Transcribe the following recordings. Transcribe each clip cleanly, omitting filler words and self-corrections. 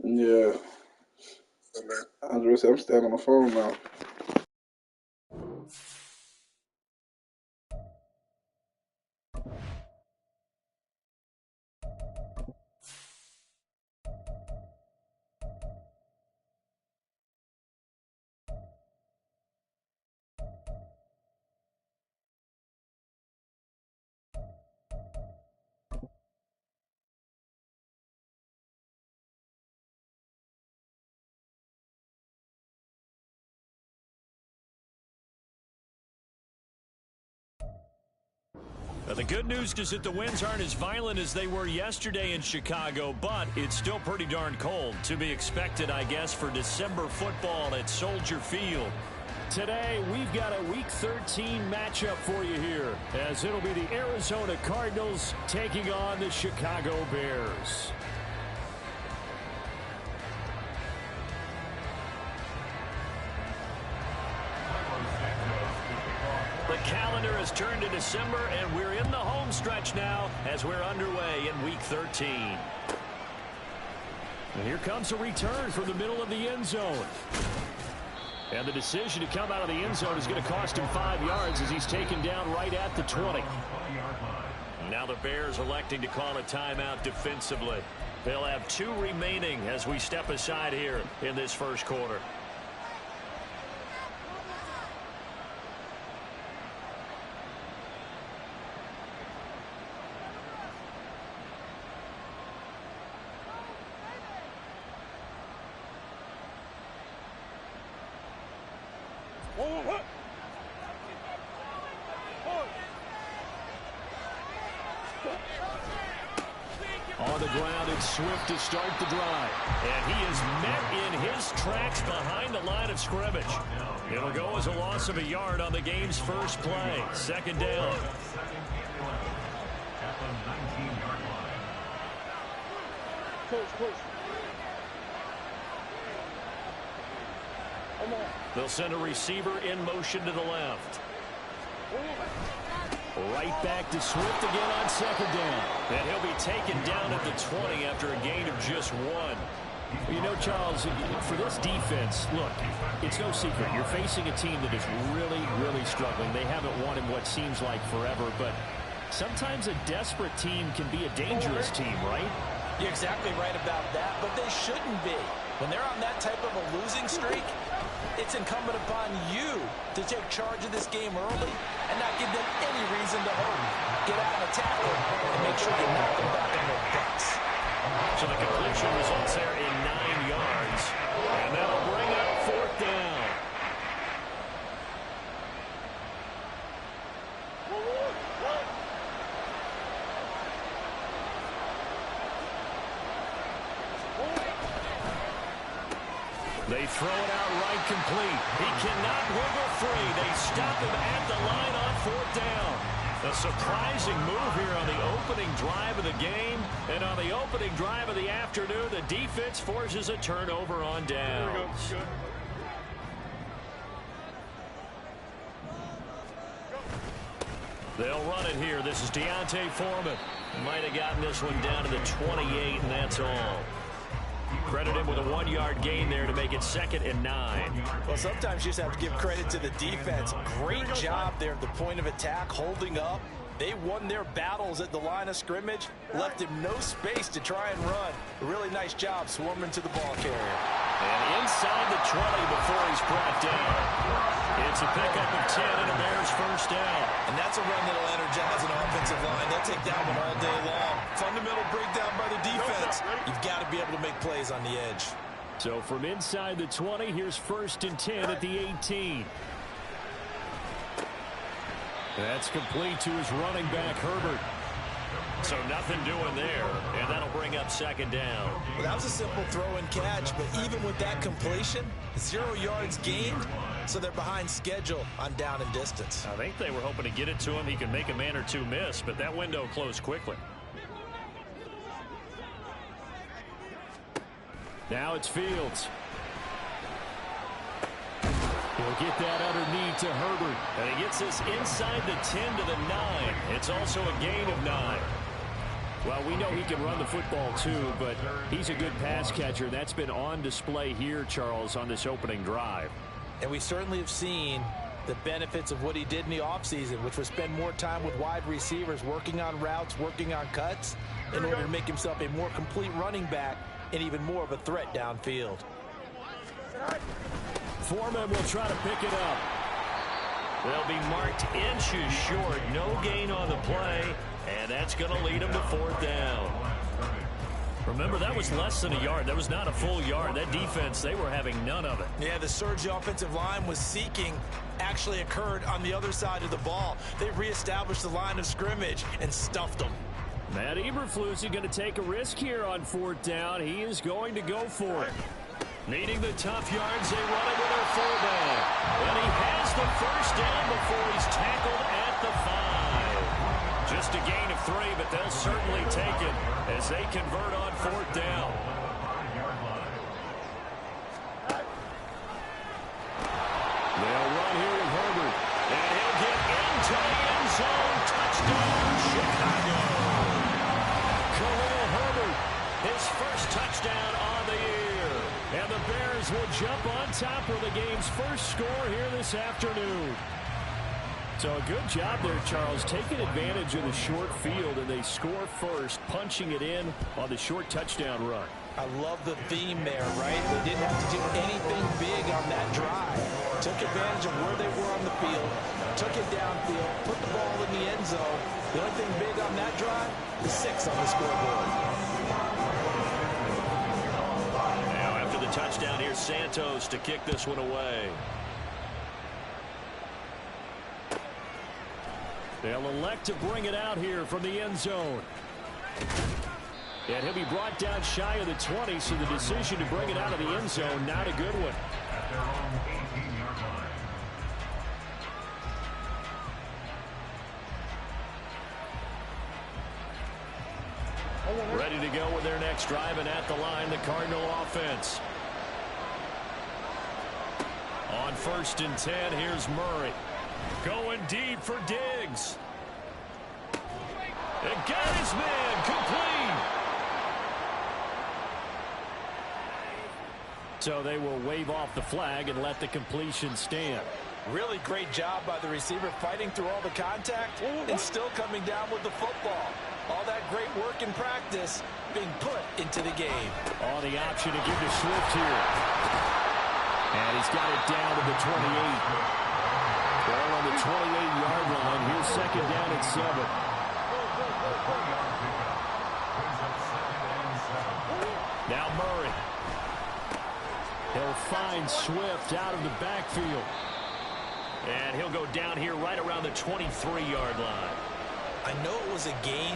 Yeah. Andres, I'm staying on the phone now. Now, the good news is that the winds aren't as violent as they were yesterday in Chicago, but it's still pretty darn cold. To be expected, I guess, for December football at Soldier Field. Today, we've got a Week 13 matchup for you here, as it'll be the Arizona Cardinals taking on the Chicago Bears. The calendar has turned to December, and we're in the home stretch now as we're underway in Week 13. And here comes a return from the middle of the end zone. And the decision to come out of the end zone is going to cost him 5 yards as he's taken down right at the 20. Now the Bears electing to call a timeout defensively. They'll have 2 remaining as we step aside here in this first quarter. On the ground, it's Swift to start the drive. And he is met in his tracks behind the line of scrimmage. It'll go as a loss of a yard on the game's first play. Second down. They'll send a receiver in motion to the left. Right back to Swift again on second down. And he'll be taken down at the 20 after a gain of just 1. You know, Charles, for this defense, look, it's no secret. You're facing a team that is really, really struggling. They haven't won in what seems like forever, but sometimes a desperate team can be a dangerous team, right? You're exactly right about that, but they shouldn't be. When they're on that type of a losing streak, it's incumbent upon you to take charge of this game early and not give them any reason to hold. Get out and attack them and make sure you knock them back on their butts. So the completion results there in 9 yards, and that'll bring up 4th down. They throw it out right complete. He cannot wiggle free. They stop him at the line on 4th down. A surprising move here on the opening drive of the game. And on the opening drive of the afternoon, the defense forces a turnover on downs. They'll run it here. This is Deontay Foreman. Might have gotten this one down to the 28, and that's all. Credit him with a 1-yard gain there to make it 2nd and 9. Well, sometimes you just have to give credit to the defense. Great job there at the point of attack, holding up. They won their battles at the line of scrimmage, left him no space to try and run. A really nice job swarming to the ball carrier. And inside the 20 before he's brought down. It's a pickup of 10 and a Bears first down. And that's a run that'll energize an offensive line. They'll take that one all day long. Fundamental breakdown by the defense. You've got to be able to make plays on the edge. So from inside the 20, here's 1st and 10 at the 18. That's complete to his running back, Herbert. So nothing doing there, and that'll bring up 2nd down. Well, that was a simple throw and catch, but even with that completion, 0 yards gained, so they're behind schedule on down and distance. I think they were hoping to get it to him. He could make a man or two miss, but that window closed quickly. Now it's Fields. They'll get that underneath to Herbert. And he gets this inside the 10 to the 9. It's also a gain of 9. Well, we know he can run the football too, but he's a good pass catcher. That's been on display here, Charles, on this opening drive. And we certainly have seen the benefits of what he did in the offseason, which was spend more time with wide receivers, working on routes, working on cuts, in order to make himself a more complete running back and even more of a threat downfield. Foreman will try to pick it up. They'll be marked inches short. No gain on the play, and that's going to lead them to 4th down. Remember, that was less than a yard. That was not a full yard. That defense, they were having none of it. Yeah, the surge the offensive line was seeking actually occurred on the other side of the ball. They reestablished the line of scrimmage and stuffed them. Matt Eberflus is going to take a risk here on 4th down. He is going to go for it. Needing the tough yards, they run it with their fullback. And he has the 1st down before he's tackled at the 5. Just a gain of 3, but they'll certainly take it as they convert on 4th down. They'll run here with Herbert. And he'll get into the end zone. Touchdown, Chicago. Khalil Herbert, his first touchdown on the year. And the Bears will jump on top of the game's first score here this afternoon. So a good job there, Charles, taking advantage of the short field, and they score first, punching it in on the short touchdown run. I love the theme there, right? They didn't have to do anything big on that drive. Took advantage of where they were on the field, took it downfield, put the ball in the end zone. The only thing big on that drive is 6 on the scoreboard. Now after the touchdown, here's Santos to kick this one away. They'll elect to bring it out here from the end zone. And he'll be brought down shy of the 20, so the decision to bring it out of the end zone, not a good one. Ready to go with their next drive, and at the line, the Cardinal offense. On 1st and 10, here's Murray. Going deep for Diggs. And got his man complete. So they will wave off the flag and let the completion stand. Really great job by the receiver fighting through all the contact and still coming down with the football. All that great work in practice being put into the game. On the option to give to Swift here. And he's got it down to the 28. Ball on the 28-yard line. Here's 2nd down and 7. Now Murray. He'll find Swift out of the backfield. And he'll go down here right around the 23-yard line. I know it was a gain,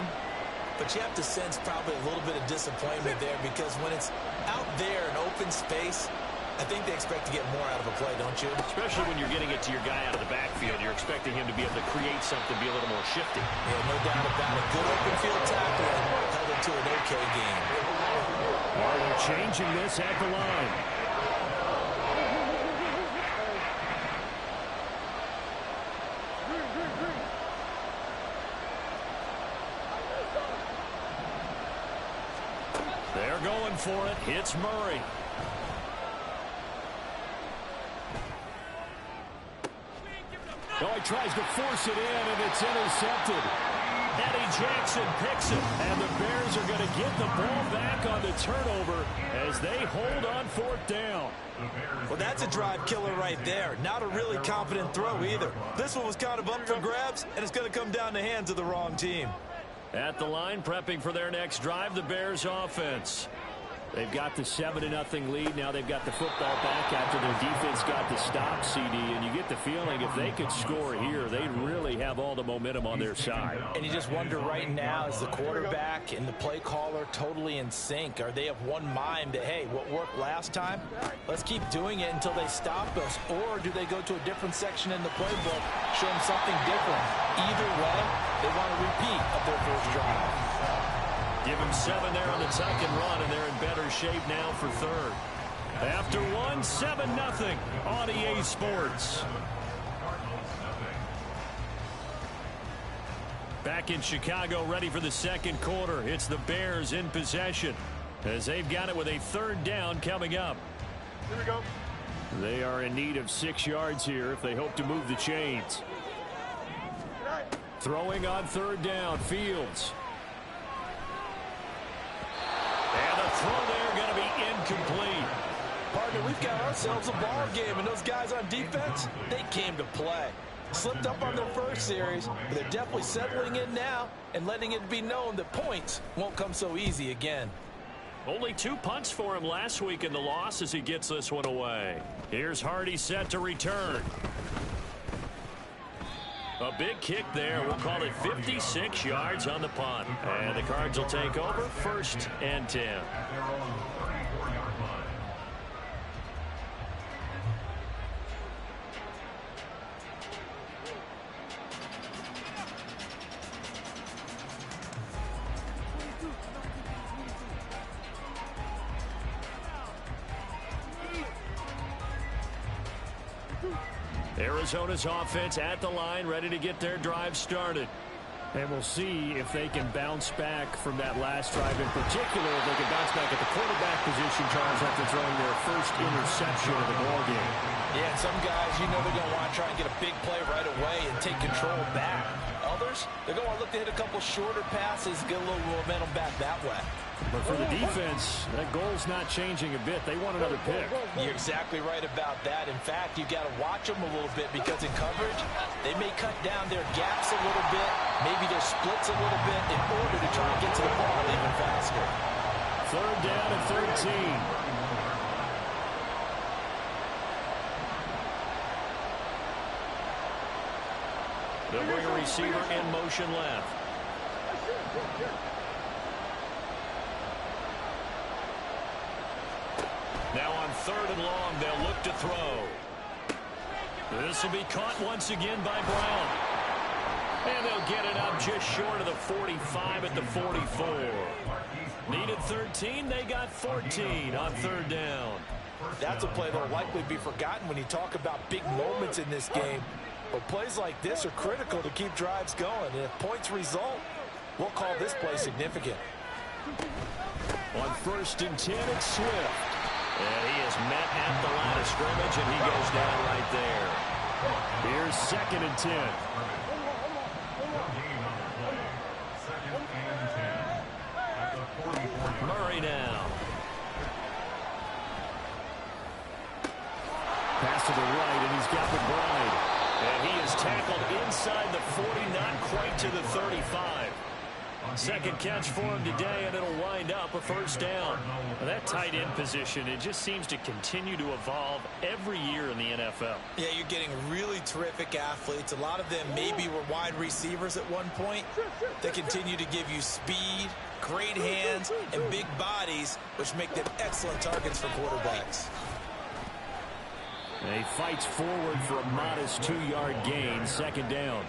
but you have to sense probably a little bit of disappointment there, because when it's out there in open space, I think they expect to get more out of a play, don't you? Especially when you're getting it to your guy out of the backfield. You're expecting him to be able to create something, be a little more shifty. Yeah, no doubt about it. Good open field tackle and held it to an okay game. Well, they're changing this at the line. They're going for it. It's Murray. Oh, he tries to force it in, and it's intercepted. Eddie Jackson picks it, and the Bears are going to get the ball back on the turnover as they hold on 4th down. Well, that's a drive killer right there. Not a really confident throw either. This one was kind of up for grabs, and it's going to come down the hands of the wrong team. At the line, prepping for their next drive, the Bears offense. They've got the 7-0 lead. Now they've got the football back after their defense got the stop, CD. And you get the feeling if they could score here, they really have all the momentum on their side. And you just wonder right now, is the quarterback and the play caller totally in sync? Are they of one mind that, hey, what worked last time, let's keep doing it until they stop us? Or do they go to a different section in the playbook, show them something different? Either way, they want a repeat of their first drive. Give them 7 there on the tuck and run, and they're in better shape now for 3rd. After one, 7-0 on EA Sports. Back in Chicago, ready for the second quarter. It's the Bears in possession as they've got it with a third down coming up. Here we go. They are in need of 6 yards here if they hope to move the chains. Throwing on third down, Fields. And the throw there going to be incomplete. Partner, we've got ourselves a ball game, and those guys on defense, they came to play. Slipped up on their first series, but they're definitely settling in now and letting it be known that points won't come so easy again. Only 2 punts for him last week in the loss as he gets this one away. Here's Hardy set to return. A big kick there. We'll call it 56 yards on the punt. And the Cards will take over 1st and 10. Arizona's offense at the line, ready to get their drive started. And we'll see if they can bounce back from that last drive, in particular if they can bounce back at the quarterback position, Charles, after throwing their first interception of the ball game. Yeah, and some guys, you know, they're going to want to try and get a big play right away and take control back. Others, they're going to want to look to hit a couple shorter passes, get a little momentum back that way. But for the defense, that goal's not changing a bit. They want another pick. You're exactly right about that. In fact, you've got to watch them a little bit because in coverage, they may cut down their gaps a little bit, maybe their splits a little bit in order to try and get to the ball even faster. Third down and 13. They'll bring a receiver in motion left. Now on 3rd and long, they'll look to throw. This will be caught once again by Brown. And they'll get it up just short of the 45 at the 44. Needed 13, they got 14 on 3rd down. That's a play that will likely be forgotten when you talk about big moments in this game. But plays like this are critical to keep drives going. And if points result, we'll call this play significant. On 1st and 10, it's Swift. And he is met at the line of scrimmage, and he goes down right there. Here's 2nd and 10. Murray now. Pass to the right, and he's got McBride. And he is tackled inside the 40, not quite to the 35. Second catch for him today, and it'll wind up a 1st down. Well, that tight end position, it just seems to continue to evolve every year in the NFL. Yeah, you're getting really terrific athletes. A lot of them maybe were wide receivers at one point. They continue to give you speed, great hands, and big bodies, which make them excellent targets for quarterbacks. And he fights forward for a modest 2-yard gain, 2nd down.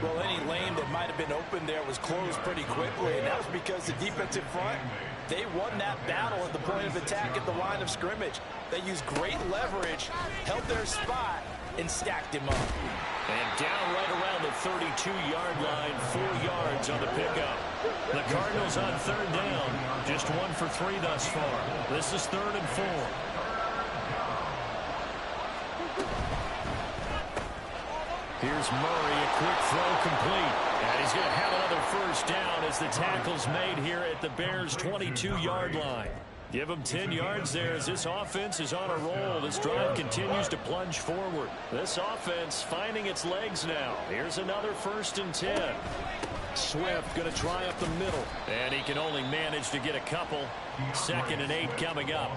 Well, any lane that might have been open there was closed pretty quickly, and that was because the defensive front, they won that battle at the point of attack at the line of scrimmage. They used great leverage, held their spot, and stacked him up. And down right around the 32-yard line, 4 yards on the pickup. The Cardinals on 3rd down, just 1 for 3 thus far. This is 3rd and 4. Here's Murray, a quick throw complete. And he's going to have another 1st down as the tackle's made here at the Bears' 22-yard line. Give them 10 yards there as this offense is on a roll. This drive continues to plunge forward. This offense finding its legs now. Here's another 1st and 10. Swift going to try up the middle. And he can only manage to get a couple. 2nd and 8 coming up.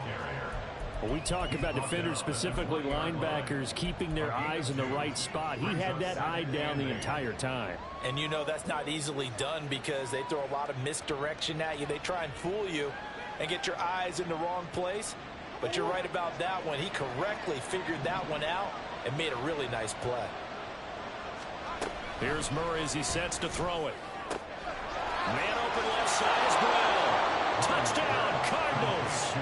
When we talk about defenders, specifically linebackers, keeping their eyes in the right spot, he had that eye down the entire time. And you know that's not easily done because they throw a lot of misdirection at you. They try and fool you and get your eyes in the wrong place. But you're right about that one. He correctly figured that one out and made a really nice play. Here's Murray as he sets to throw it. Man open left side is Brown. Touchdown, Cardinals.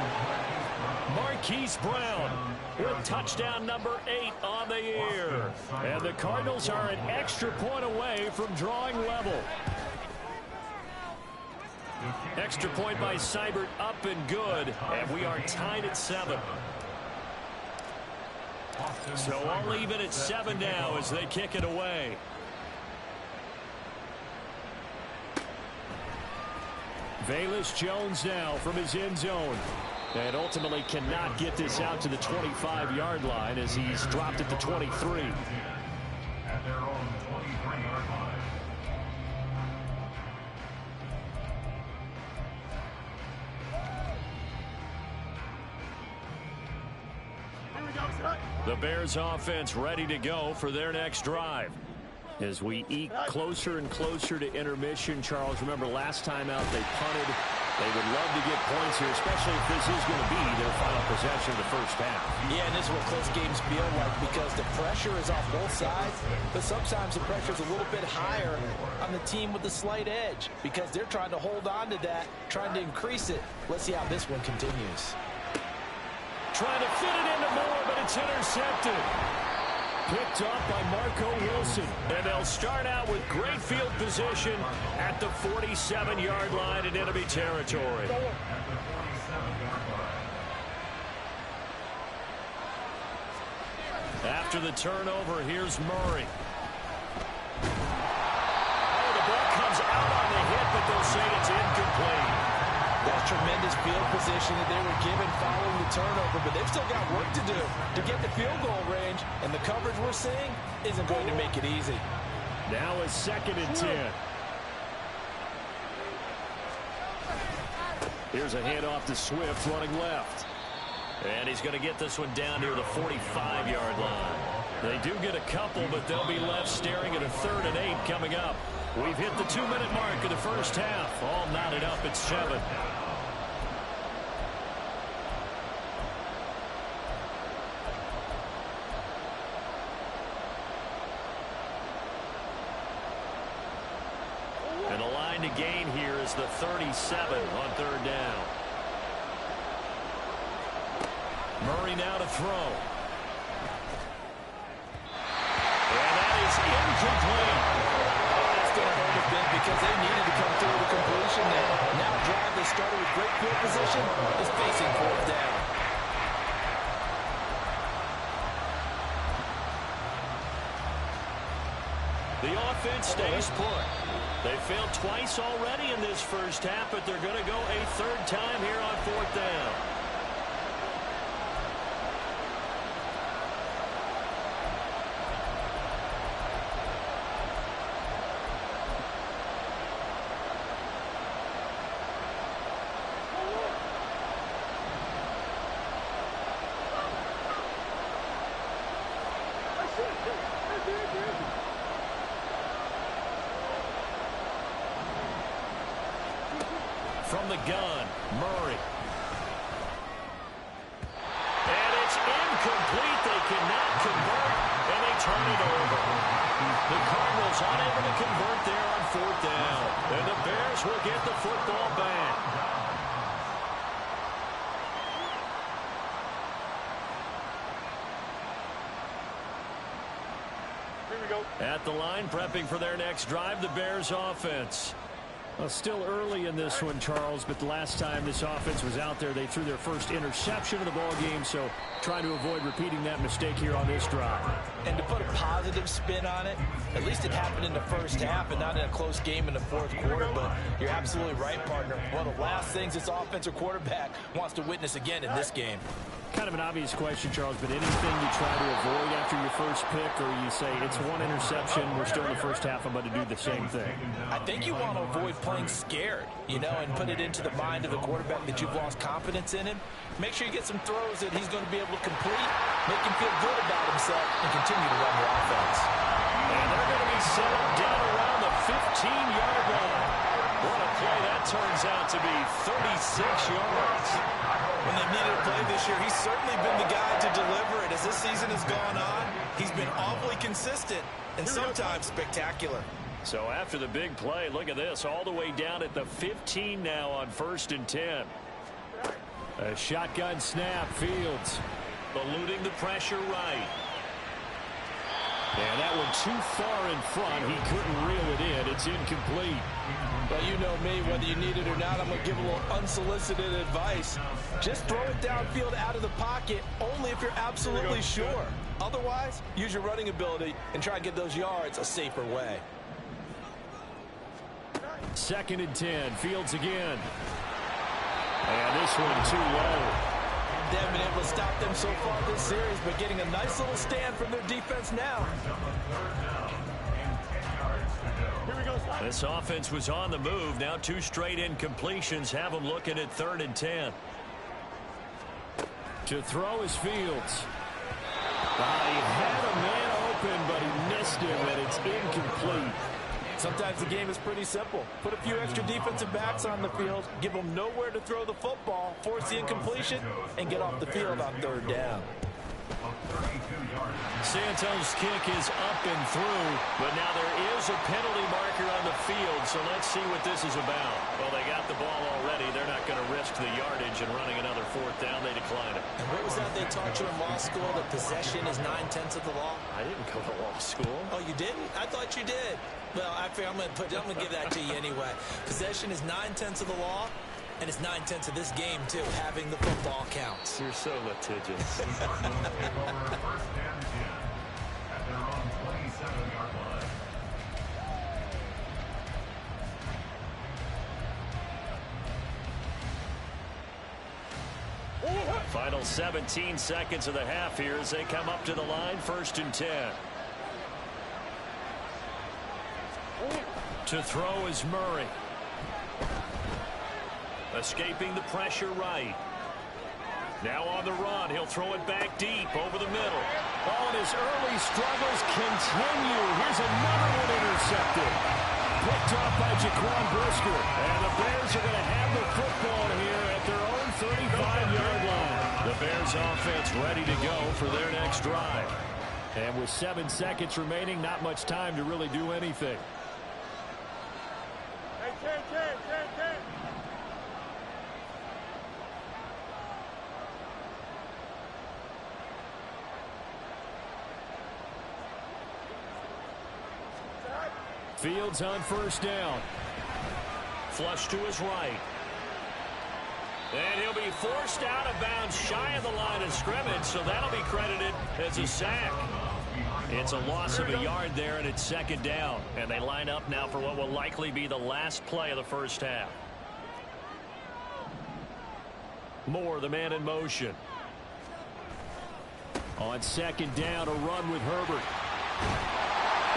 Marquise Brown with touchdown number 8 on the year. And the Cardinals are an extra point away from drawing level. Extra point by Seibert up and good, and we are tied at 7. So all even at 7 now as they kick it away. Velus Jones now from his end zone. And ultimately cannot get this out to the 25-yard line as he's dropped at the 23. At their own 23-yard line. The Bears offense ready to go for their next drive. As we eke closer and closer to intermission, Charles, remember last time out they punted. They would love to get points here, especially if this is going to be their final possession of the first half. Yeah, and this is what close games feel like because the pressure is off both sides, but sometimes the pressure is a little bit higher on the team with the slight edge because they're trying to hold on to that, trying to increase it. Let's see how this one continues. Trying to fit it into Moore, but it's intercepted. Picked up by Marco Wilson. And they'll start out with great field position at the 47-yard line in enemy territory. After the turnover, here's Murray. Oh, the ball comes out on the hit, but they'll say it's incomplete. That tremendous field position that they were given following the turnover, but they've still got work to do to get the field goal range, and the coverage we're seeing isn't going to make it easy. Now a 2nd and 10. Here's a handoff to Swift running left. And he's going to get this one down near the 45-yard line. They do get a couple, but they'll be left staring at a 3rd and 8 coming up. We've hit the 2-minute mark of the first half. All knotted up at 7. And the line to gain here is the 37 on 3rd down. Murray now to throw. And that is incomplete. That's going to hurt a bit because they needed to come through the completion there. Now a drive they started with great field position is facing 4th down. The offense stays put. They failed twice already in this first half, but they're going to go a 3rd time here on 4th down. From the gun, Murray. And it's incomplete. They cannot convert, and they turn it over. The Cardinals unable to convert there on 4th down. And the Bears will get the football back. Here we go. At the line, prepping for their next drive, the Bears offense. Well, still early in this one, Charles, but the last time this offense was out there, they threw their first interception of the ball game, so trying to avoid repeating that mistake here on this drive. And to put a positive spin on it, at least it happened in the first half and not in a close game in the 4th quarter, but you're absolutely right, partner. One of the last things this offensive quarterback wants to witness again in this game. Kind of an obvious question, Charles, but anything you try to avoid after your first pick, or you say it's one interception, we're still in the first half, I'm going to do the same thing? I think you want to avoid playing scared, you know, and put it into the mind of the quarterback that you've lost confidence in him. Make sure you get some throws that he's going to be able to complete, make him feel good about himself, and continue to run your offense. And they're going to be set up down around the 15-yard line. What a play that turns out to be, 36 yards. When they needed a play this year, he's certainly been the guy to deliver it. As this season has gone on, he's been awfully consistent and sometimes spectacular. So after the big play, look at this, all the way down at the 15 now on 1st and 10. A shotgun snap, Fields. Eluding the pressure right. And that one too far in front. He couldn't reel it in. It's incomplete. Well, you know me, whether you need it or not, I'm going to give a little unsolicited advice. Just throw it downfield out of the pocket, only if you're absolutely sure. Otherwise, use your running ability and try and get those yards a safer way. 2nd and 10. Fields again. And this one too low. They haven't been able to stop them so far this series, but getting a nice little stand from their defense now. This offense was on the move. Now 2 straight incompletions have them looking at 3rd and 10. To throw is Fields. He had a man open, but he missed him, and it's incomplete. Sometimes the game is pretty simple. Put a few extra defensive backs on the field, give them nowhere to throw the football, force the incompletion, and get off the field on 3rd down. Santos' kick is up and through, but now there is a penalty marker on the field, so let's see what this is about. Well, they got the ball already. They're not going to risk the yardage and running another 4th down. They decline it. And what was that they taught you in law school, that possession is 9/10 of the law? I didn't go to law school. Oh, you didn't? I thought you did. Well, I figure I'm going to give that to you anyway. Possession is 9/10 of the law. And it's 9/10 of this game, too. Having the football counts. You're so litigious. Final 17 seconds of the half here as they come up to the line. 1st and 10. To throw is Murray. Escaping the pressure right. Now on the run. He'll throw it back deep over the middle. Oh, and his early struggles continue. Here's another one intercepted. Picked off by Jaquan Brisker. And the Bears are going to have the football here at their own 35-yard line. The Bears offense ready to go for their next drive. And with 7 seconds remaining, not much time to really do anything. Fields on 1st down. Flush to his right. And he'll be forced out of bounds shy of the line of scrimmage, so that'll be credited as a sack. It's a loss of a yard there, and it's 2nd down. And they line up now for what will likely be the last play of the 1st half. Moore, the man in motion. On 2nd down, a run with Herbert.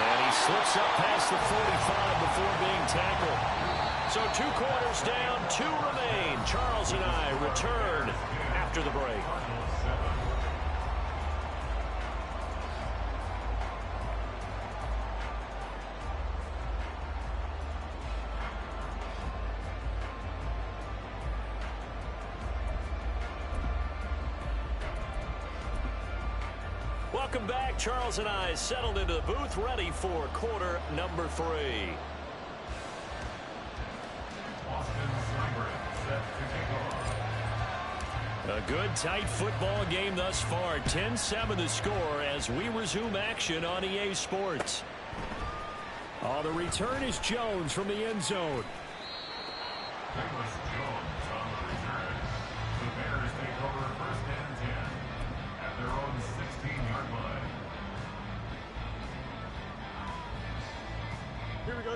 And he slips up past the 45 before being tackled. So 2 quarters down, 2 remain. Charles and I return after the break. Welcome back. Charles and I settled into the booth, ready for quarter number 3. A good, tight football game thus far. 10-7 the score as we resume action on EA Sports. Oh, the return is Jones from the end zone. Douglas Jones on the return. The Bears take over 1st and 10 at their own 16-yard line.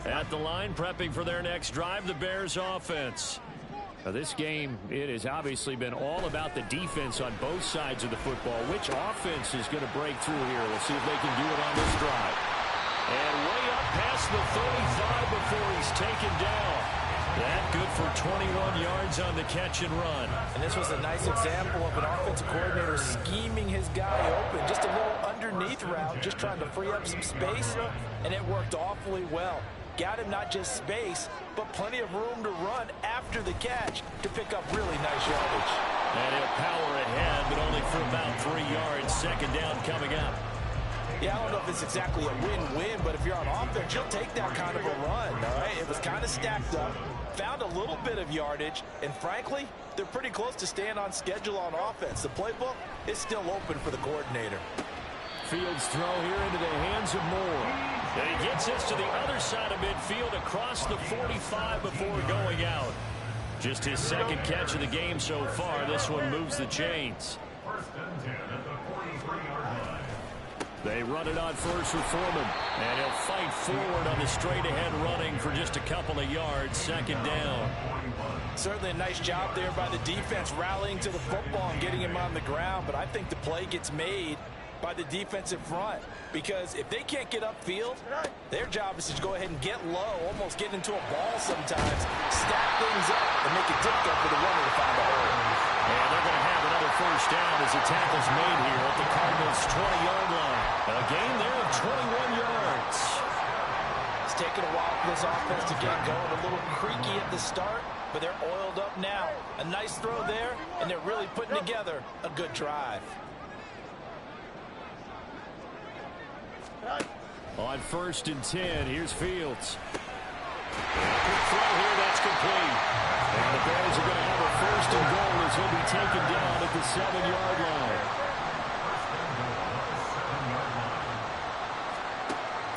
At the line, prepping for their next drive, the Bears offense. Now, this game, it has obviously been all about the defense on both sides of the football. Which offense is going to break through here? We'll see if they can do it on this drive. And way up past the 35 before he's taken down. That good for 21 yards on the catch and run. And this was a nice example of an offensive coordinator scheming his guy open. Just a little underneath route, just trying to free up some space, and it worked awfully well. Got him not just space, but plenty of room to run after the catch to pick up really nice yardage. And he'll power ahead, but only for about 3 yards. 2nd down coming up. Yeah, I don't know if it's exactly a win-win, but if you're on offense, you'll take that kind of a run, all right? It was kind of stacked up. found a little bit of yardage, and frankly, they're pretty close to staying on schedule on offense. The playbook is still open for the coordinator. Fields throw here into the hands of Moore. And he gets this to the other side of midfield across the 45 before going out. Just his second catch of the game so far. This one moves the chains. First and 10 at the 43-yard line. They run it on first with Foreman. And he'll fight forward on the straight-ahead running for just a couple of yards. Second down. Certainly a nice job there by the defense rallying to the football and getting him on the ground. But I think the play gets made by the defensive front, because if they can't get upfield, their job is to go ahead and get low, almost get into a ball sometimes, stack things up, and make it difficult for the runner to find a hole. And they're going to have another first down as the tackle's made here at the Cardinals' 20-yard line. A gain there of 21 yards. It's taken a while for this offense to get going, a little creaky at the start, but they're oiled up now. A nice throw there, and they're really putting together a good drive. On first and 10, here's Fields. And a quick throw here, that's complete. And the Bears are going to have a first and goal as he'll be taken down at the 7-yard line.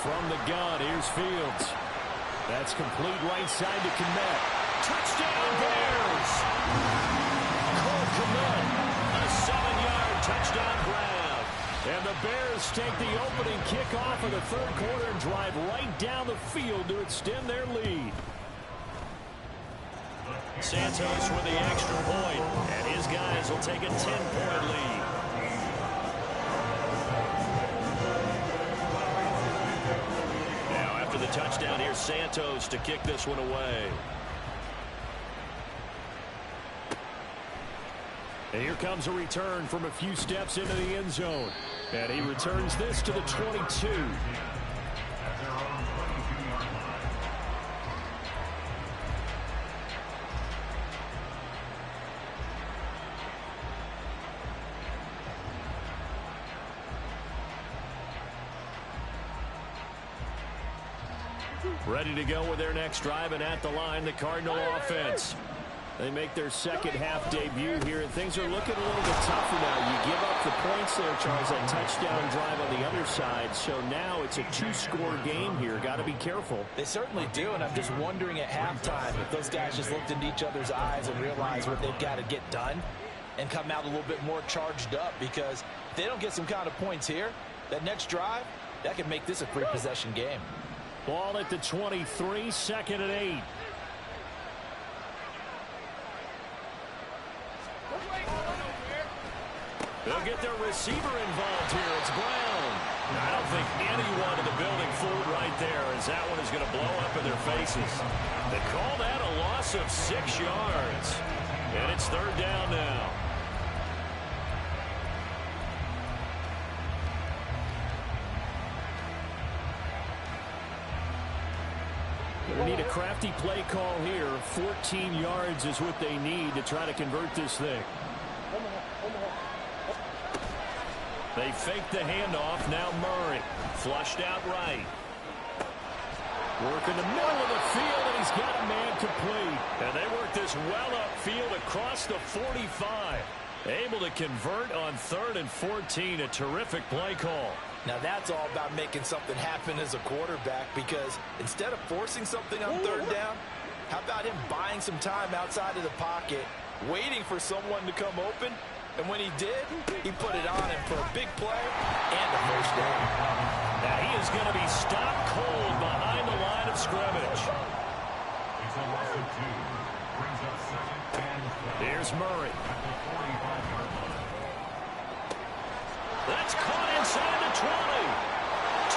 From the gun, here's Fields. That's complete right side to Kmet. Touchdown, Bears! Cole Kmet, a 7-yard touchdown grab. And the Bears take the opening kickoff of the third quarter and drive right down the field to extend their lead. Santos with the extra point, and his guys will take a 10-point lead. Now after the touchdown, here's Santos to kick this one away. And here comes a return from a few steps into the end zone. And he returns this to the 22. Ready to go with their next drive, and at the line, the Cardinal offense. They make their second half debut here, and things are looking a little bit tougher now. You give up the points there, Charles, that touchdown drive on the other side. So now it's a two-score game here. Got to be careful. They certainly do, and I'm just wondering at halftime if those guys just looked into each other's eyes and realized what they've got to get done and come out a little bit more charged up, because if they don't get some kind of points here, that next drive, that could make this a three-possession game. Ball at the 23, second and 8. They'll get their receiver involved here. It's Brown. I don't think anyone in the building fooled right there, as that one is going to blow up in their faces. They call that a loss of 6 yards. And it's third down now. They need a crafty play call here. 14 yards is what they need to try to convert this thing. They fake the handoff. Now Murray. Flushed out right. Work in the middle of the field, and he's got a man complete. And they work this well upfield across the 45. Able to convert on 3rd and 14. A terrific play call. Now that's all about making something happen as a quarterback, because instead of forcing something on 3rd down, how about him buying some time outside of the pocket, waiting for someone to come open? And when he did, he put it on him for a big play and a first down. Now he is going to be stopped cold behind the line of scrimmage. It's a loss of 2. Brings up second and 5. Here's Murray. At the 45-yard line. That's caught inside the 20.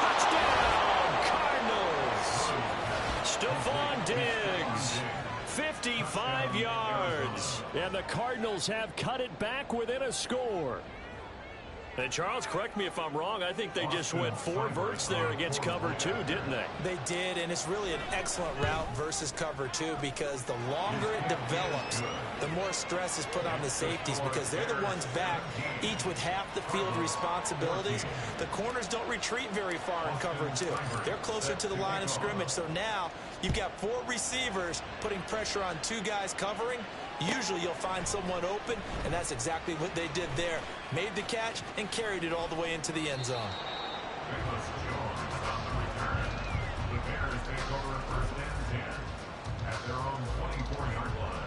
Touchdown, Cardinals. Stephon Diggs. 55 yards. And the Cardinals have cut it back within a score. And Charles, correct me if I'm wrong, I think they just went 4 verts there against cover 2, didn't they? They did, and it's really an excellent route versus cover 2, because the longer it develops, the more stress is put on the safeties, because they're the ones back, each with half the field responsibilities. The corners don't retreat very far in cover 2. They're closer to the line of scrimmage, so now You've got 4 receivers putting pressure on 2 guys covering. Usually you'll find someone open, and that's exactly what they did there. Made the catch and carried it all the way into the end zone. Jones on the return. The Bears take over first and 10 at their own 24-yard line.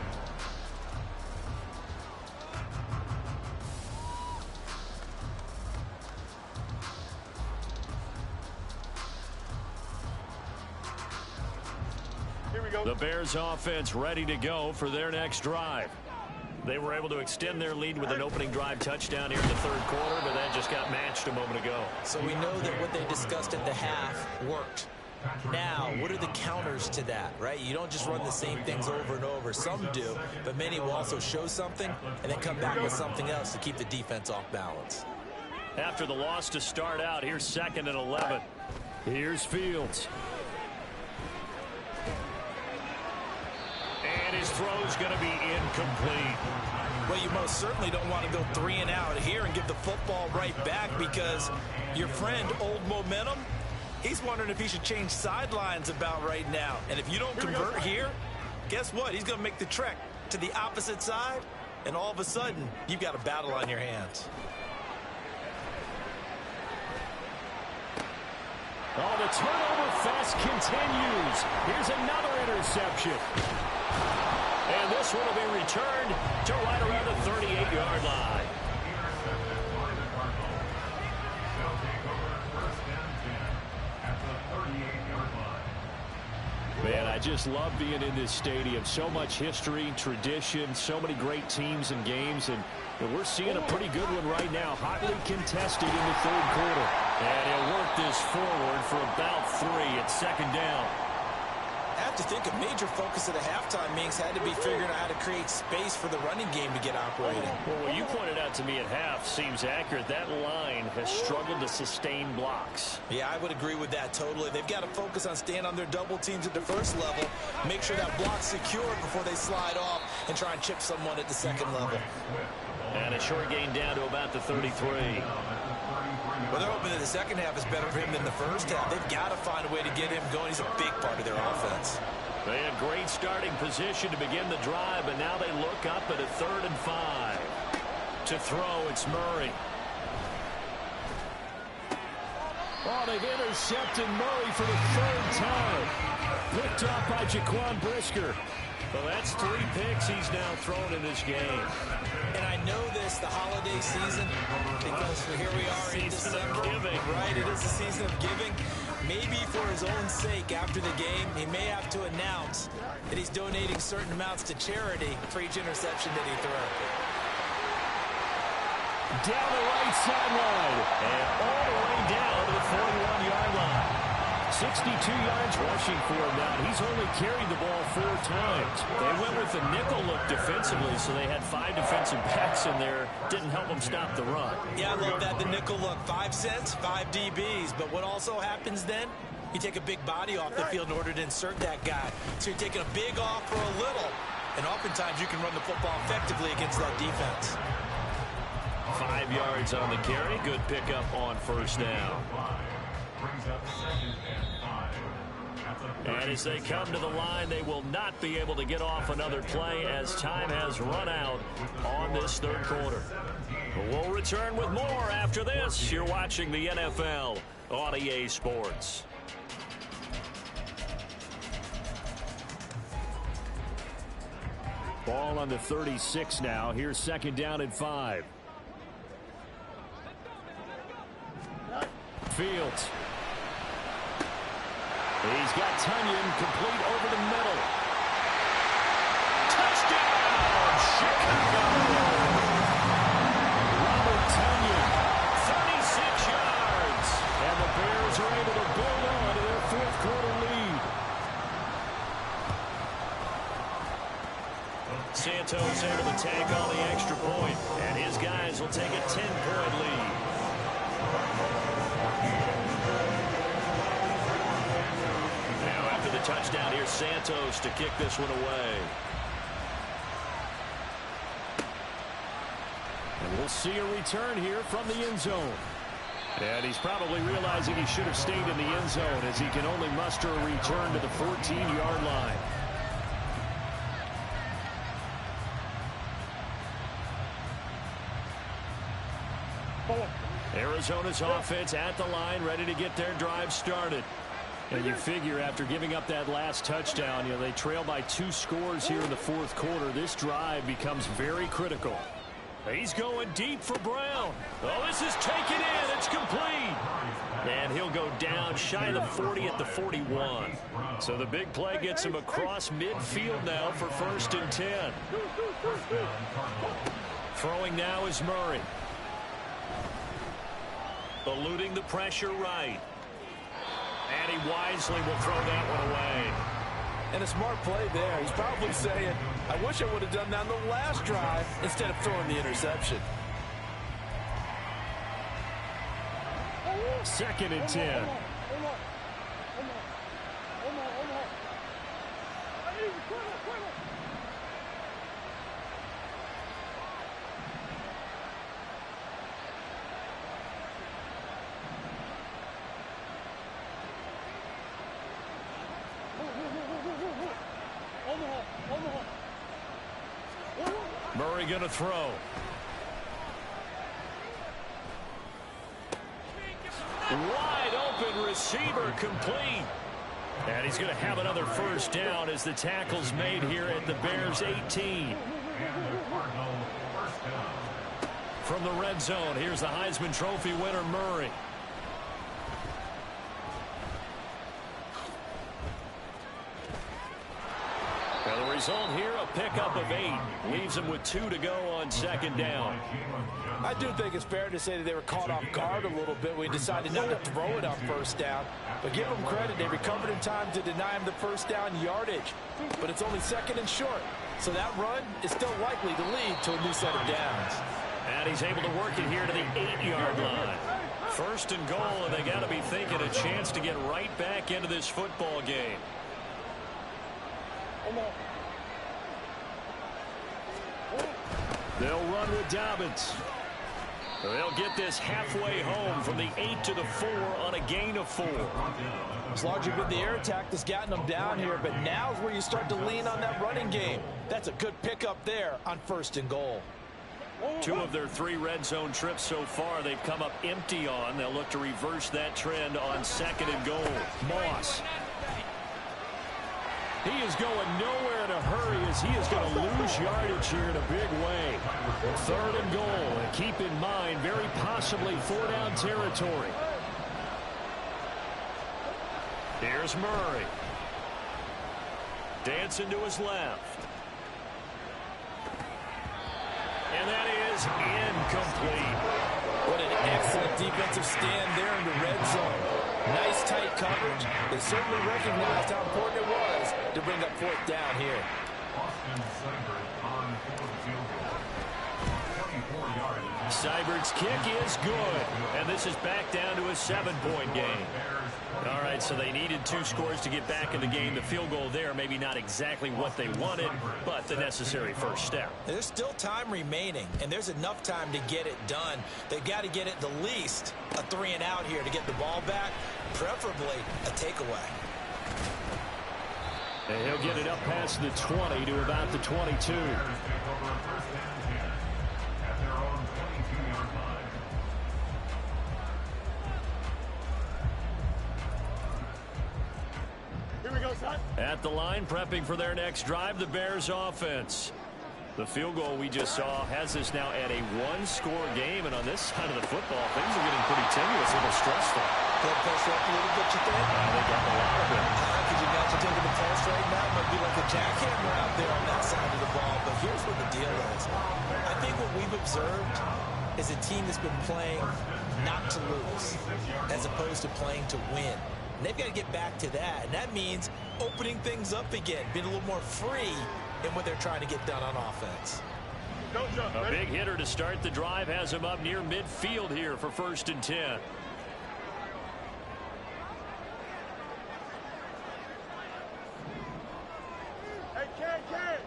The Bears offense ready to go for their next drive. They were able to extend their lead with an opening drive touchdown here in the third quarter, but that just got matched a moment ago. So we know that what they discussed at the half worked. Now, what are the counters to that, right? You don't just run the same things over and over. Some do, but many will also show something and then come back with something else to keep the defense off balance. After the loss to start out, here's 2nd and 11. Here's Fields. And his throw's going to be incomplete. Well, you most certainly don't want to go 3 and out here and give the football right back, because your friend, Old Momentum, he's wondering if he should change sidelines about right now. And if you don't convert here, guess what? He's going to make the trek to the opposite side, and all of a sudden, you've got a battle on your hands. Oh, the turnover fest continues. Here's another interception. And this one will be returned to right around the 38-yard line. They'll take over first and 10 at the 38-yard line. Man, I just love being in this stadium. So much history, tradition, so many great teams and games, and we're seeing a pretty good one right now, hotly contested in the third quarter. And he'll work this forward for about 3 at 2nd down. I have to think a major focus of the halftime meetings had to be figuring out how to create space for the running game to get operating. Well, what you pointed out to me at half seems accurate. That line has struggled to sustain blocks. Yeah, I would agree with that totally. They've got to focus on staying on their double teams at the first level, make sure that block's secure before they slide off and try and chip someone at the second level. And a short gain down to about the 33. Well, they're hoping that the second half is better for him than the first half. They've got to find a way to get him going. He's a big part of their offense. They had great starting position to begin the drive, but now they look up at a 3rd and 5. To throw, it's Murray. Oh, they've intercepted Murray for the 3rd time. Picked off by Jaquan Brisker. Well, that's 3 picks he's now thrown in this game. And I know this, the holiday season, because here we are in December. Giving. Right, it is the season of giving. Maybe for his own sake, after the game, he may have to announce that he's donating certain amounts to charity for each interception that he throws. Down the right sideline. And all the way down to the 41-yard line. 62 yards rushing for him now. He's only carried the ball 4 times. They went with a nickel look defensively, so they had 5 defensive backs in there. Didn't help them stop the run. Yeah, I love that, the nickel look. 5 cents, 5 DBs. But what also happens then? You take a big body off the field in order to insert that guy. So you're taking a big off for a little. And oftentimes you can run the football effectively against that defense. 5 yards on the carry. Good pickup on first down. Brings up 2nd and 5. And as they come to the line, they will not be able to get off another play as time has run out on this third quarter. We'll return with more after this. You're watching the NFL on EA Sports. Ball on the 36 now. Here's 2nd down and 5. Fields. He's got Tunyon complete over the middle. Touchdown, Chicago! Robert Tunyon, 36 yards. And the Bears are able to build on to their 4th quarter lead. Santos able to tag on the extra point, and his guys will take a 10-point lead. Touchdown here, Santos to kick this one away. And we'll see a return here from the end zone. And he's probably realizing he should have stayed in the end zone as he can only muster a return to the 14-yard line. Arizona's offense at the line, ready to get their drive started. And you figure after giving up that last touchdown, they trail by 2 scores here in the fourth quarter. This drive becomes very critical. He's going deep for Brown. Oh, this is taken in. It's complete. And he'll go down shy of the 40 at the 41. So the big play gets him across midfield now for 1st and 10. Throwing now is Murray. Eluding the pressure right. And he wisely will throw that one away. And a smart play there. He's probably saying, I wish I would have done that on the last drive instead of throwing the interception. 2nd and 10. Murray going to throw. Wide open receiver complete. And he's going to have another 1st down as the tackle's made here at the Bears 18. From the red zone, here's the Heisman Trophy winner, Murray. And the result here, a pickup of 8. Leaves him with 2 to go on 2nd down. I do think it's fair to say that they were caught off guard a little bit. We decided not to throw it on 1st down. But give them credit. They recovered in time to deny him the 1st down yardage. But it's only 2nd and short. So that run is still likely to lead to a new set of downs. And he's able to work it here to the 8-yard line. 1st and goal, and they got to be thinking a chance to get right back into this football game. They'll run with Dobbins. They'll get this halfway home from the 8 to the 4 on a gain of 4. It's largely been the air attack that's gotten them down here, but now's where you start to lean on that running game. That's a good pickup there on 1st and goal. 2 of their 3 red zone trips so far they've come up empty on. They'll look to reverse that trend on 2nd and goal. Moss. He is going nowhere in a hurry as he is going to lose yardage here in a big way. 3rd and goal. And keep in mind, very possibly 4-down territory. Here's Murray. Dancing to his left. And that is incomplete. What an excellent defensive stand there in the red zone. Nice tight coverage. They certainly recognized how important it was to bring up 4th down here. Seibert's kick is good. And this is back down to a 7-point game. All right, so they needed 2 scores to get back in the game. The field goal there, maybe not exactly what they wanted, but the necessary 1st step. There's still time remaining, and there's enough time to get it done. They've got to get it the least a 3-and-out here to get the ball back, preferably a takeaway. And he'll get it up past the 20 to about the 22. At the line, prepping for their next drive, the Bears offense. The field goal we just saw has us now at a 1-score game, and on this side of the football, things are getting pretty tenuous, a little stressful. Blood pressure up a little bit, you think? They got a lot of it. Could you imagine taking the pulse right now? It might be like a jackhammer out there on that side of the ball, but here's what the deal is. I think what we've observed is a team that's been playing not to lose as opposed to playing to win. And they've got to get back to that, and that means opening things up again, being a little more free in what they're trying to get done on offense. A big hitter to start the drive has him up near midfield here for 1st and 10. Hey, Ken.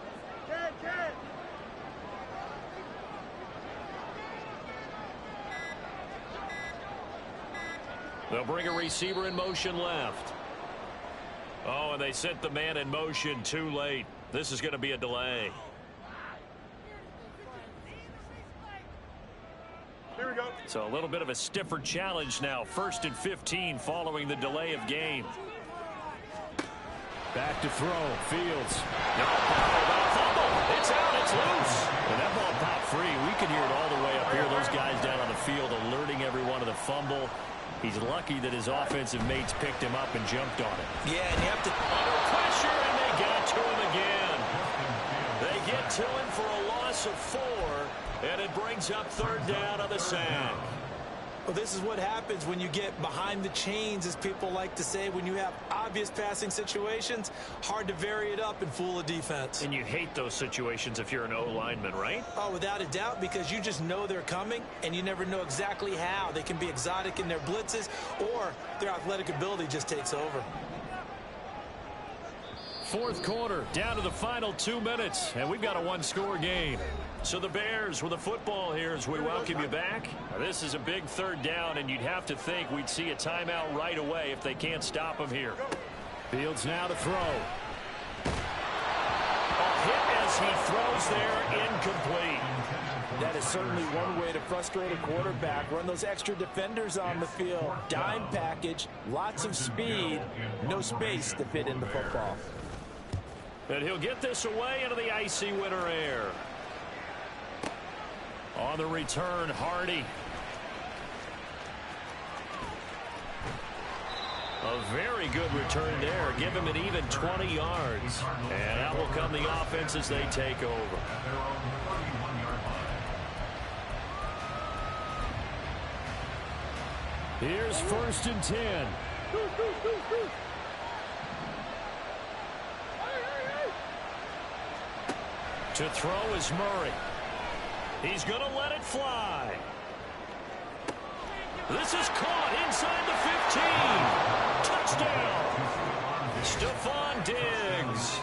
They'll bring a receiver in motion left. Oh, and they sent the man in motion too late. This is going to be a delay. Here we go. So a little bit of a stiffer challenge now. 1st and 15 following the delay of game. Back to throw. Fields. It's out. It's loose. And that ball popped free. We can hear it all the way up here. Those guys down on the field alerting everyone of the fumble. He's lucky that his offensive mates picked him up and jumped on it. Yeah, and you have to... Under pressure, and they got to him again. They get to him for a loss of 4, and it brings up 3rd down on the sack. Well, this is what happens when you get behind the chains, as people like to say. When you have obvious passing situations, hard to vary it up and fool a defense. And you hate those situations if you're an O-lineman, right? Oh, without a doubt, because you just know they're coming, and you never know exactly how. They can be exotic in their blitzes, or their athletic ability just takes over. 4th quarter, down to the final 2 minutes, and we've got a 1-score game. So the Bears with the football here as we welcome you back. Now, this is a big 3rd down, and you'd have to think we'd see a timeout right away if they can't stop him here. Fields now to throw. A hit as he throws there, incomplete. That is certainly one way to frustrate a quarterback. Run those extra defenders on the field. Dime package, lots of speed, no space to fit in the football. And he'll get this away into the icy winter air. On the return, Hardy. A very good return there. Give him an even 20 yards. And out will come the offense as they take over. Here's 1st and 10. To throw is Murray. He's going to let it fly. This is caught inside the 15. Touchdown. Stephon Diggs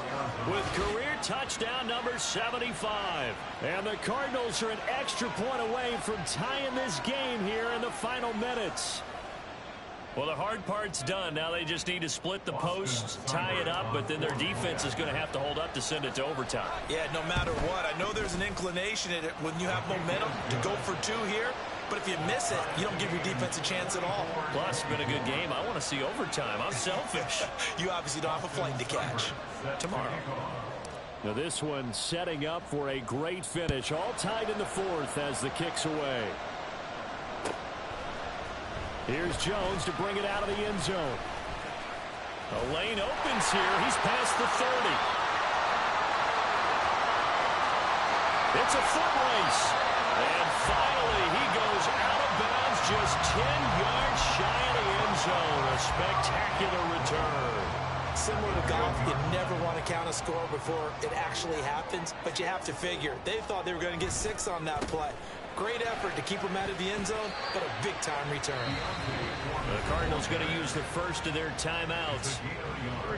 with career touchdown number 75. And the Cardinals are an extra point away from tying this game here in the final minutes. Well, the hard part's done. Now they just need to split the posts, tie it up, but then their defense is going to have to hold up to send it to overtime. Yeah, no matter what. I know there's an inclination in it when you have momentum to go for 2 here, but if you miss it, you don't give your defense a chance at all. Plus, it's been a good game. I want to see overtime. I'm selfish. You obviously don't have a flight to catch. Tomorrow. Now this one setting up for a great finish. All tied in the 4th as the kick's away. Here's Jones to bring it out of the end zone. The lane opens here. He's past the 30. It's a foot race. And finally, he goes out of bounds just 10 yards shy of the end zone. A spectacular return. Similar to golf, you never want to count a score before it actually happens, but you have to figure. They thought they were going to get 6 on that play. Great effort to keep them out of the end zone, but a big-time return. The Cardinals going to use the first of their timeouts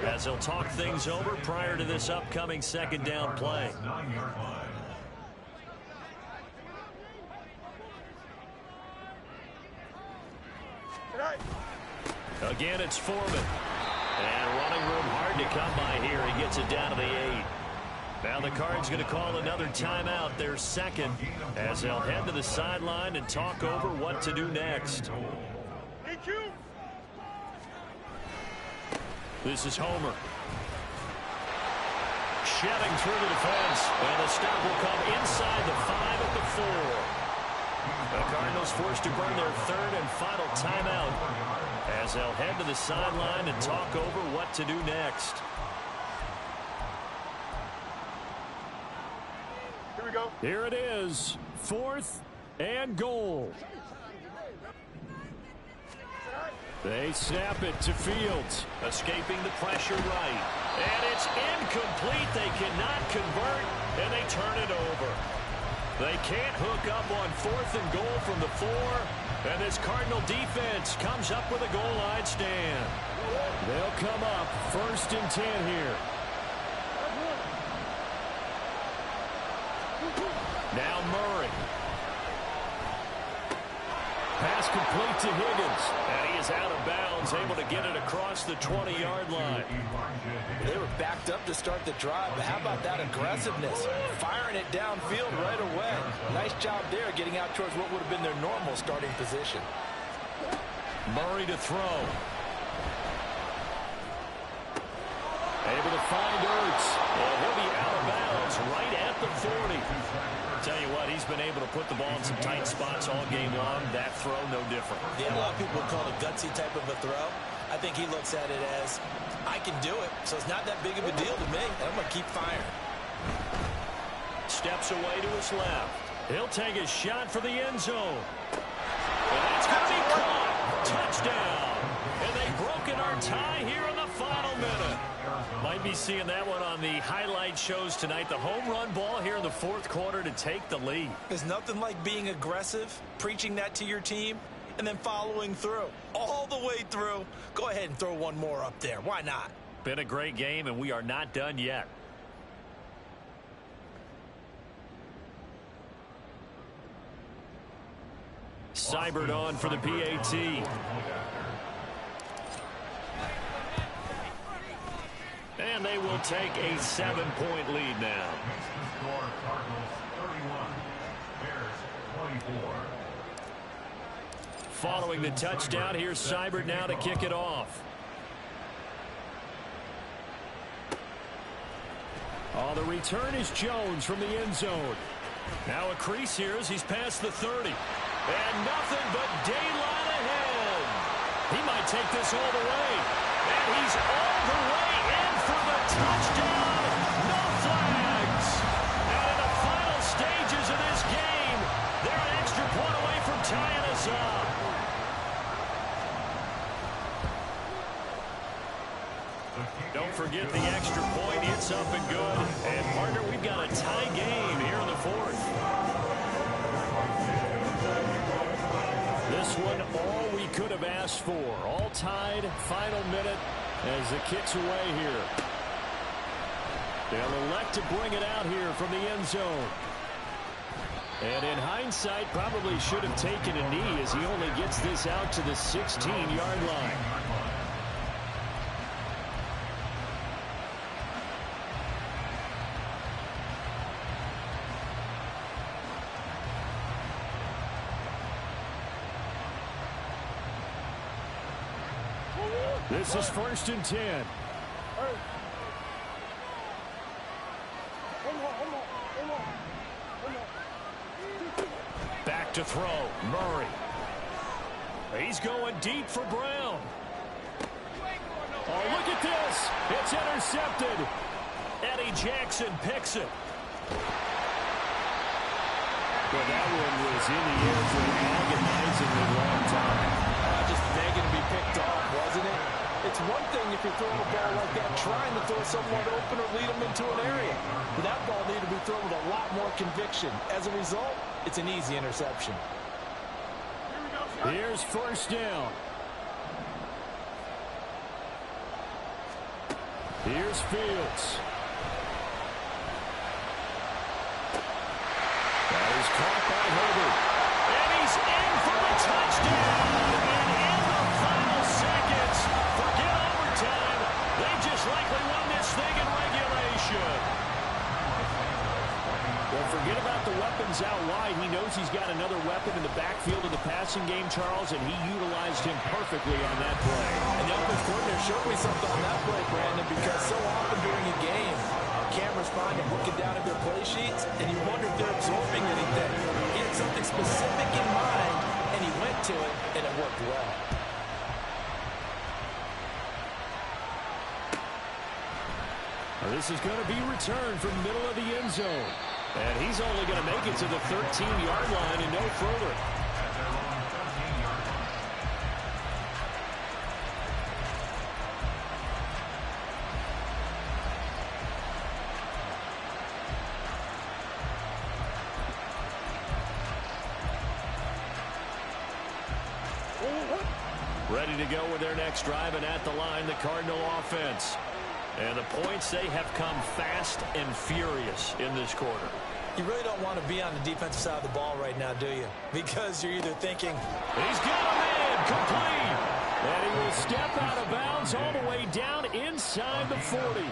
as they'll talk things over prior to this upcoming 2nd down play. Again, it's Foreman. And running room hard to come by here. He gets it down to the 8. Now the Cards going to call another timeout, their 2nd, as they'll head to the sideline and talk over what to do next. This is Homer. Shedding through the defense, and the stop will come inside the 5 at the 4. The Cardinals forced to burn their 3rd and final timeout as they'll head to the sideline and talk over what to do next. Here we go. Here it is, 4th and goal. They snap it to Fields. Escaping the pressure right. And it's incomplete. They cannot convert, and they turn it over. They can't hook up on 4th and goal from the 4. And this Cardinal defense comes up with a goal line stand. They'll come up 1st and 10 here. Now Murray. Pass pass complete to Higgins. And he is out of bounds, able to get it across the 20-yard line. They were backed up to start the drive, but how about that aggressiveness? Firing it downfield right away. Nice job there getting out towards what would have been their normal starting position. Murray to throw. Able to find Ertz. And he'll be out of bounds right at the 40. Tell you what, he's been able to put the ball in some tight spots all game long. That throw, no different. Yeah, a lot of people would call it a gutsy type of a throw. I think he looks at it as, I can do it, so it's not that big of a deal to me, and I'm going to keep firing. Steps away to his left. He'll take a shot for the end zone. And that's going to be caught. Touchdown. And they've broken our tie here in the final minute. Might be seeing that one on the highlight shows tonight. The home run ball here in the fourth quarter to take the lead. There's nothing like being aggressive, preaching that to your team, and then following through. All the way through. Go ahead and throw one more up there. Why not? Been a great game, and we are not done yet. Seibert on for the PAT. And they will take a 7-point lead now. Following the touchdown, here's Seibert now to kick it off. Oh, the return is Jones from the end zone. Now a crease here as he's past the 30. And nothing but daylight ahead. He might take this all the way. And he's all the way in for the touchdown. No flags. And in the final stages of this game, they're an extra point away from tying us up. Don't forget the extra point. It's up and good. And, partner, we've got a tie game here in the fourth. This one, all we could have asked for. All tied, final minute as the kick's away here. They'll elect to bring it out here from the end zone. And in hindsight, probably should have taken a knee as he only gets this out to the 16-yard line. This is 1st and 10. Back to throw. Murray. He's going deep for Brown. Oh, look at this. It's intercepted. Eddie Jackson picks it. Well, that one was in the air for an agonizingly long time. Just begging to be picked off, wasn't it? It's one thing if you're throwing a ball like that, trying to throw someone open or lead them into an area. But that ball needed to be thrown with a lot more conviction. As a result, it's an easy interception. Here's 1st down. Here's Fields. That is caught by Herbert. And he's in for the touchdown. And in the final seconds, forget overtime. They just likely won this thing in regulation. Well, forget about the weapons out wide. He knows he's got another weapon in the backfield of the passing game, Charles, and he utilized him perfectly on that play. And the offensive coordinator showed me something on that play, Brandon, because so often during a game, cameras find them looking down at their play sheets, and you wonder if they're absorbing anything. He had something specific in mind, and he went to it, and it worked well. Well, this is going to be returned from middle of the end zone. And he's only going to make it to the 13-yard line and no further. Ready to go with their next drive, and at the line, the Cardinal offense. And the points, they have come fast and furious in this quarter. You really don't want to be on the defensive side of the ball right now, do you? Because you're either thinking, he's got a man, complete. And he will step out of bounds all the way down inside the 40.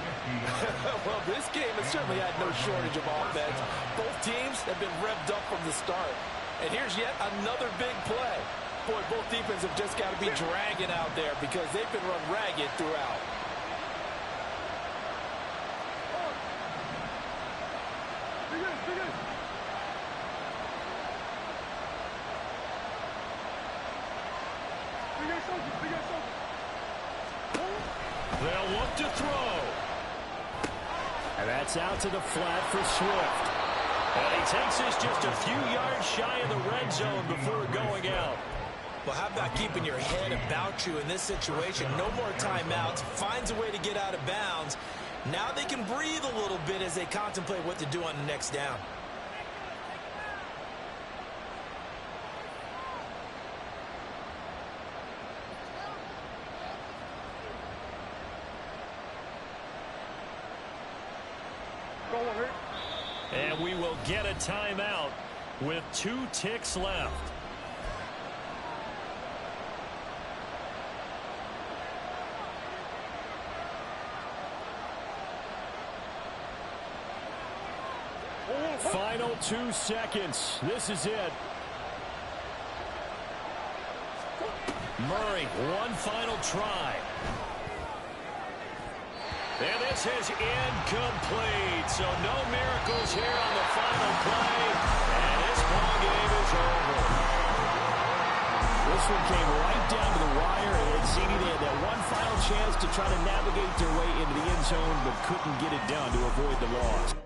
well, this game has certainly had no shortage of offense. Both teams have been revved up from the start. And here's yet another big play. Boy, both defenses have just got to be dragging out there because they've been run ragged throughout. They'll look to throw. And that's out to the flat for Swift. And he takes this just a few yards shy of the red zone before going out. Well, how about keeping your head about you in this situation? No more timeouts. Finds a way to get out of bounds. Now they can breathe a little bit as they contemplate what to do on the next down. And we will get a timeout with 2 ticks left. Final 2 seconds. This is it. Murray, one final try. And this is incomplete. So no miracles here on the final play. And this ball game is over. This one came right down to the wire. And it seemed they had that one final chance to try to navigate their way into the end zone, but couldn't get it done to avoid the loss.